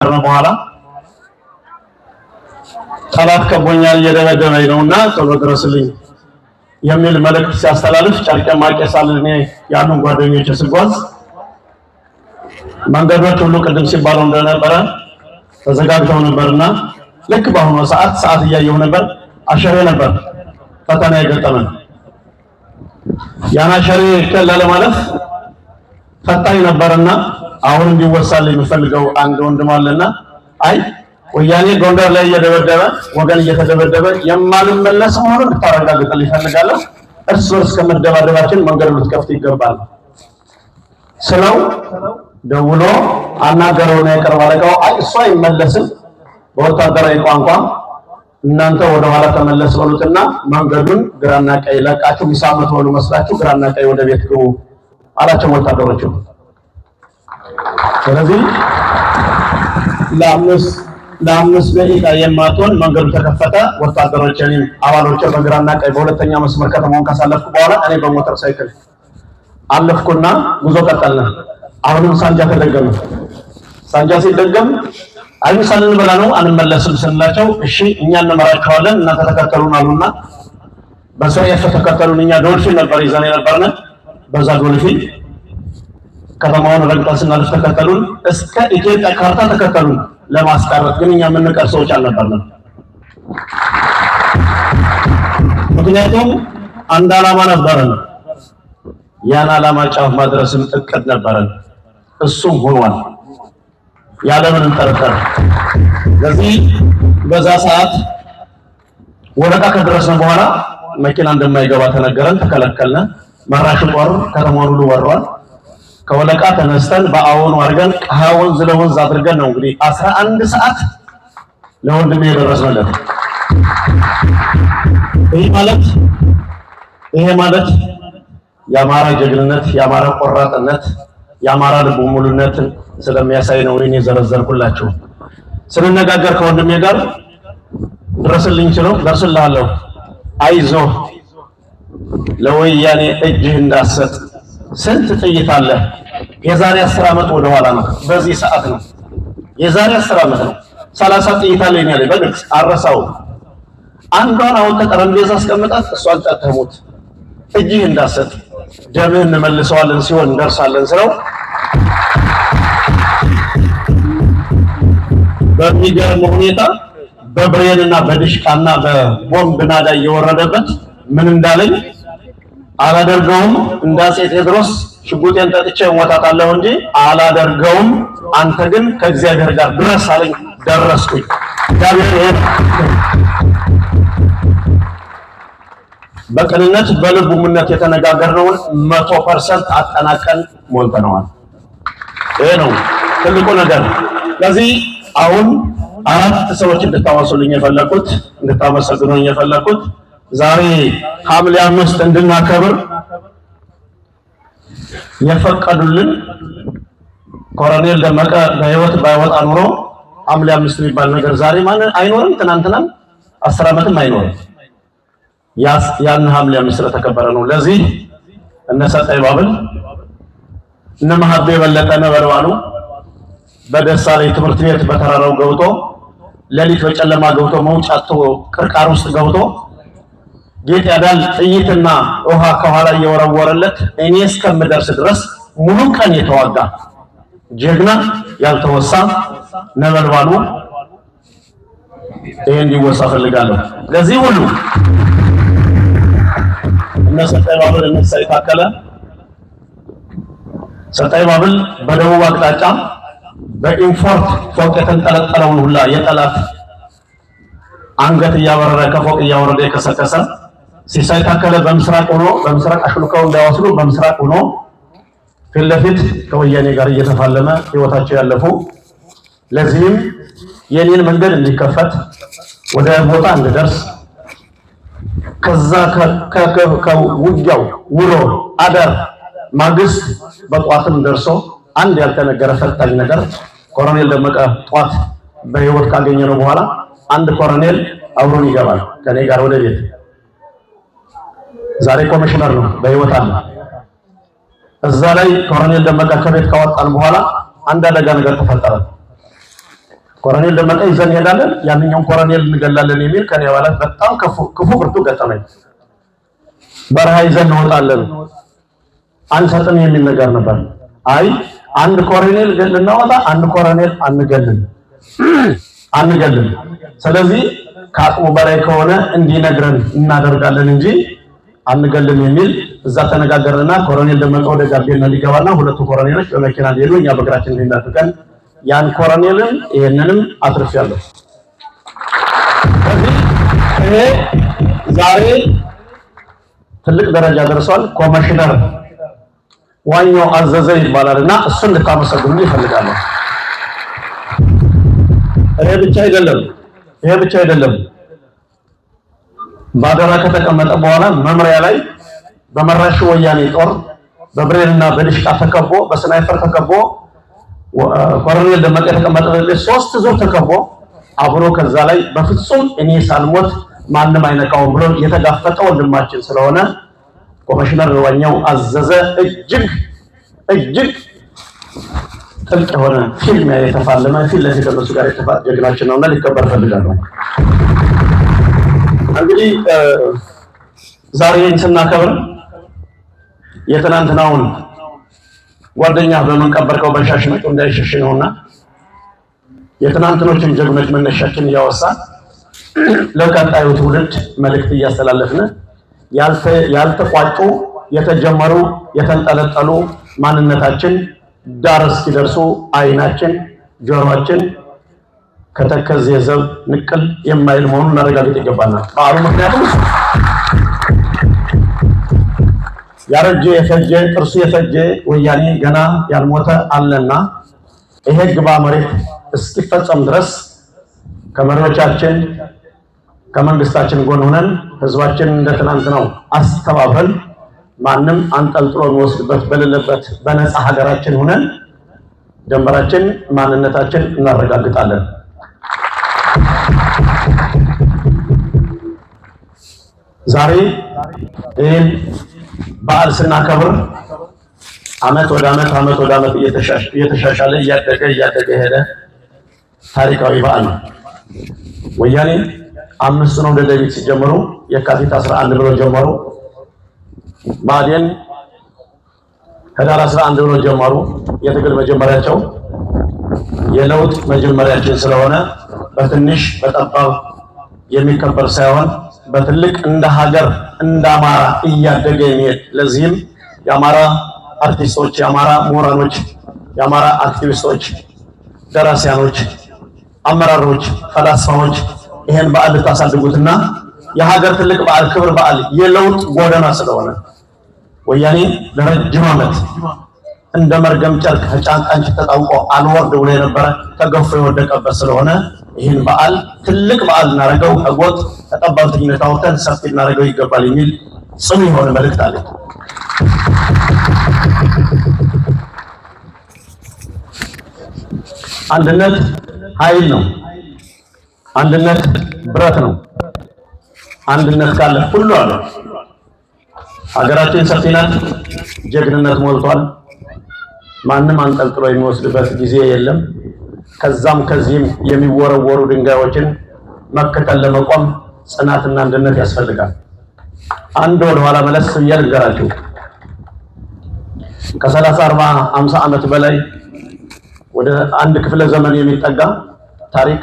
በኋላ ጠላት ከቦኛል እየደበደበኝ ነውና ቶሎ ድረስልኝ የሚል መልእክት ሲያስተላልፍ ጨርቄ ማቄሳል እኔ ያሉን ጓደኞቼ ስጓዝ መንገዶች ሁሉ ቅድም ሲባለው እንደነበረ ተዘጋግተው ነበርና ልክ በአሁኑ ሰዓት እያየሁ ነበር። አሸሬ ነበር ፈተና የገጠመን። ያና አሸሬ ከላለ ማለት ፈታኝ ነበርና አሁን እንዲወሳልኝ የሚፈልገው አንድ ወንድም አለና አይ ወያኔ ጎንደር ላይ እየደበደበ ወገን እየተደበደበ የማንመለስ መሆኑን እንድታረጋግጥልኝ ይፈልጋለሁ። እርስ በርስ ከመደባደባችን መንገድ ልትከፍት ይገባል ስለው ደውሎ አናገረውና የቅርብ አለቃው አይ እሱ አይመለስም በወታደራዊ ቋንቋ እናንተ ወደ ኋላ ተመለስ በሉትና መንገዱን ግራና ቀኝ ለቃችሁ ምሳመት ወሉ መስላችሁ ግራና ቀኝ ወደ ቤት ግቡ አላቸው ወታደሮቹ። ስለዚህ ለአምስት ደቂቃ የማትሆን መንገዱ ተከፈተ። ወታደሮችን አባሎች በግራና ቀኝ በሁለተኛ መስመር ከተማውን ካሳለፍኩ በኋላ እኔ በሞተር ሳይክል አለፍኩና ጉዞ ቀጠልን። አሁንም ሳንጃ ተደገመ። ሳንጃ ሲደገም አይምሳልን በላ ነው አንመለስም ስንላቸው እሺ እኛ እንመራቸዋለን እናንተ ተከተሉን አሉና በሰይፍ ተከተሉን። እኛ ዶልፊን ነበር ይዘን የነበርነ በዛ ዶልፊን ከተማውን ረግጠን ስናልፍ ተከተሉን። እስከ ኢትዮጵያ ካርታ ተከተሉን ለማስቀረት ግን እኛ የምንቀር ሰዎች አልነበርንም። ምክንያቱም አንድ ዓላማ ነበረን። ያን ዓላማ ጫፍ ማድረስም እቅድ ነበረን። እሱም ሆኗል ያለምንም ጥርጥር። ስለዚህ በዛ ሰዓት ወረቃ ከደረስን በኋላ መኪና እንደማይገባ ተነገረን፣ ተከለከልን። መራሹ ጦር ከተማውን ሁሉ ወሯል። ከወለቃ ተነስተን በአሁኑ አድርገን ወንዝ ለወንዝ አድርገን ነው እንግዲህ 11 ሰዓት ለወንድሜ የደረስንለት። ይሄ ማለት የአማራ ጀግንነት፣ የአማራ ቆራጥነት፣ የአማራ ልብ ሙሉነትን ስለሚያሳይ ነው እኔ ዘረዘርኩላችሁ። ስንነጋገር ከወንድሜ ጋር ድረስልኝ ችለው ደርስልሃለሁ፣ አይዞህ፣ ለወያኔ እጅህ እንዳሰጥ፣ ስንት ጥይት አለ። የዛሬ 10 ዓመት ወደ ኋላ ነው፣ በዚህ ሰዓት ነው። የዛሬ 10 ዓመት ነው 30 ጥይት አለ ያለኝ በግልጽ አረሳው። አንዷን አውጥተህ ጠረጴዛ አስቀምጣት፣ እሷን ጠተሙት፣ እጅህ እንዳሰጥ፣ ደምህን እንመልሰዋለን ሲሆን እንደርሳለን ስለው በሚገርም ሁኔታ በብሬንና በድሽቃና በቦምብ ናዳ እየወረደበት ምን እንዳለኝ አላደርገውም፣ እንደ አፄ ቴዎድሮስ ሽጉጤን ጠጥቼ እሞታታለሁ እንጂ አላደርገውም፣ አንተ ግን ከእግዚአብሔር ጋር ድረስ አለኝ። ደረስኩኝ። እግዚአብሔር በቅንነት በልቡ ምነት የተነጋገርነውን 100% አጠናቀን ሞልተነዋል። ይሄ ነው ትልቁ ነገር። ስለዚህ አሁን 4 ሰዎች እንድታወሱልኝ የፈለኩት እንድታመሰግኑኝ የፈለኩት ዛሬ ሐምሌ 5 እንድናከብር የፈቀዱልን ኮሎኔል ደመቀ በህይወት ባይወጣ ኑሮ ሐምሌ 5 የሚባል ነገር ዛሬ ማለት አይኖርም፣ ትናንትናም 10 ዓመትም አይኖርም። ያን ሐምሌ 5 ስለተከበረ ነው። ለዚህ እነ ሰጠይ ባብል እነ መሐቤ በለጠ ነበልባሉ በደሳለኝ ትምህርት ቤት በተራራው ገብቶ ሌሊት በጨለማ ገብቶ መውጫቶ ቅርቃር ውስጥ ገብቶ ጌጥ ያዳል ጥይትና ውሃ ከኋላ እየወረወረለት እኔ እስከምደርስ ድረስ ሙሉ ቀን የተዋጋ ጀግና ያልተወሳ ነበልባሉ ይሄ እንዲወሳ ፈልጋለሁ። ለዚህ ሁሉ እነ ሰጠይ ባብል እነ ሳይታከለ ሰጠይ ባብል በደቡብ አቅጣጫ በኢንፎርት ፎቅ የተንጠለጠለውን ሁላ የጠላት አንገት እያወረደ ከፎቅ እያወረደ የከሰከሰ ሲሳይ ታከለ በምስራቅ ሆኖ በምስራቅ አሽልከው እንዳይወስዱ በምስራቅ ሆኖ ፊት ለፊት ከወያኔ ጋር እየተፋለመ ህይወታቸው ያለፉ፣ ለዚህም የኔን መንገድ እንዲከፈት ወደ ቦታ እንድደርስ ከዛ ከውጊያው ውሎ አዳር ማግስት በጧትም ደርሶ አንድ ያልተነገረ ፈጣኝ ነገር ኮሎኔል ደመቀ ጧት በህይወት ካገኘነው በኋላ አንድ ኮሎኔል አብሮን ይገባል ከኔ ጋር ወደ ቤት። ዛሬ ኮሚሽነር ነው በህይወት አለ። እዛ ላይ ኮሎኔል ደመቀ ከቤት ካወጣን በኋላ አንድ አደጋ ነገር ተፈጠረ። ኮሎኔል ደመቀ ይዘን ሄዳለን ያንኛውን ኮሎኔል እንገላለን የሚል ከኔ አባላት በጣም ክፉ ብርቱ ገጠመኝ። በረሃ ይዘን እንወጣለን አንሰጥም የሚል ነገር ነበር። አይ አንድ ኮሎኔል ልናወጣ አንድ ኮሎኔል አንገልም። ስለዚህ ከአቅሙ በላይ ከሆነ እንዲነግረን እናደርጋለን እንጂ አንገልም የሚል እዛ ተነጋገርና ኮሎኔል ደመቀ ወደ ጋምቤላ ሊገባና ሁለቱ ኮሎኔሎች በመኪና ሊሄዱ እኛ በእግራችን እንድናጥቀን ያን ኮሎኔልን ይሄንንም አትርፊያለሁ። ስለዚህ ይሄ ዛሬ ትልቅ ደረጃ ደርሷል። ኮሚሽነር ዋኛው አዘዘ ይባላልና እሱን ልታመሰግኑ ይፈልጋለሁ። ይሄ ብቻ አይደለም። ባደራ ከተቀመጠ በኋላ መምሪያ ላይ በመራሹ ወያኔ ጦር በብሬንና በድሽቃ ተከቦ በስናይፐር ተከቦ ኮሎኔል ደመቀ የተቀመጠበት 3 ዙር ተከቦ አብሮ ከዛ ላይ በፍጹም እኔ ሳልሞት ማንም አይነካውም ብሎ የተጋፈጠ ወንድማችን ስለሆነ ኮሚሽነር ዋኛው አዘዘ እጅግ ጥልቅ የሆነ ፊልም የተፋለመ ፊት ለፊት ከነሱ ጋር የተፋለመ ጀግናችን ነውና ሊከበር ፈልጋለሁ። እንግዲህ ዛሬ ስናከብር የትናንትናውን ጓደኛ በመንቀበርከው በሻሽመጭ እንዳይሸሽ ነውና የትናንትኖችን ጀግኖች መነሻችን እያወሳን ለቀጣዩ ትውልድ መልእክት እያስተላለፍን ያልተቋጩ የተጀመሩ የተንጠለጠሉ ማንነታችን ዳር እስኪደርሱ አይናችን ጆሮአችን ከተከዜ ዘብ ንቅል የማይል መሆኑን እናረጋግጥ ይገባናል። በዓሉ ምክንያቱም ያረጀ የፈጀ ጥርሱ የፈጀ ወያኔ ገና ያልሞተ አለና ይሄ ግባ መሬት እስኪፈጸም ድረስ ከመሪዎቻችን ከመንግስታችን ጎን ሆነን ህዝባችን እንደትናንትናው አስተባብረን ማንም አንጠልጥሎ የሚወስድበት በሌለበት በነፃ ሀገራችን ሆነን ደንበራችን ማንነታችን እናረጋግጣለን። ዛሬ ይህን በዓል ስናከብር ዓመት ወደ ዓመት እየተሻሻለ እያደገ ሄደ ታሪካዊ በዓል ነው። ወያኔ 5 ነው ደደቢት ሲጀምሩ የካቲት 11 ብሎ ጀመሩ። ባዴን ህዳር 11 ብሎ ጀመሩ። የትግል መጀመሪያቸው የለውጥ መጀመሪያችን ስለሆነ በትንሽ በጠባብ የሚከበር ሳይሆን በትልቅ እንደ ሀገር እንደ አማራ እያደገ የሚሄድ ለዚህም የአማራ አርቲስቶች፣ የአማራ ምሁራኖች፣ የአማራ አክቲቪስቶች፣ ደራሲያኖች፣ አመራሮች፣ ፈላስፋዎች ይሄን በዓል ልታሳድጉትና የሀገር ትልቅ በዓል ክብር በዓል የለውጥ ጎዳና ስለሆነ ወያኔ ለረጅም ዓመት እንደ መርገም ጨርቅ ከጫንቃንች ተጣውቆ አልወርድ ብሎ የነበረ ተገፎ የወደቀበት ስለሆነ ይህን በዓል ትልቅ በዓል እናደርገው፣ ከጎጥ ተጠባብተኝነት አውጥተን ሰፊ እናደርገው ይገባል የሚል ጽኑ የሆነ መልእክት አለ። አንድነት ኃይል ነው። አንድነት ብረት ነው። አንድነት ካለ ሁሉ አለ። ሀገራችን ሰፊ ናት። ጀግንነት ሞልቷል። ማንም አንጠልጥሎ የሚወስድበት ጊዜ የለም። ከዛም ከዚህም የሚወረወሩ ድንጋዮችን መከተል ለመቆም ጽናትና አንድነት ያስፈልጋል። አንድ ወደ ኋላ መለስ ብዬ ልንገራችሁ። ከ30፣ 40፣ 50 ዓመት በላይ ወደ አንድ ክፍለ ዘመን የሚጠጋ ታሪክ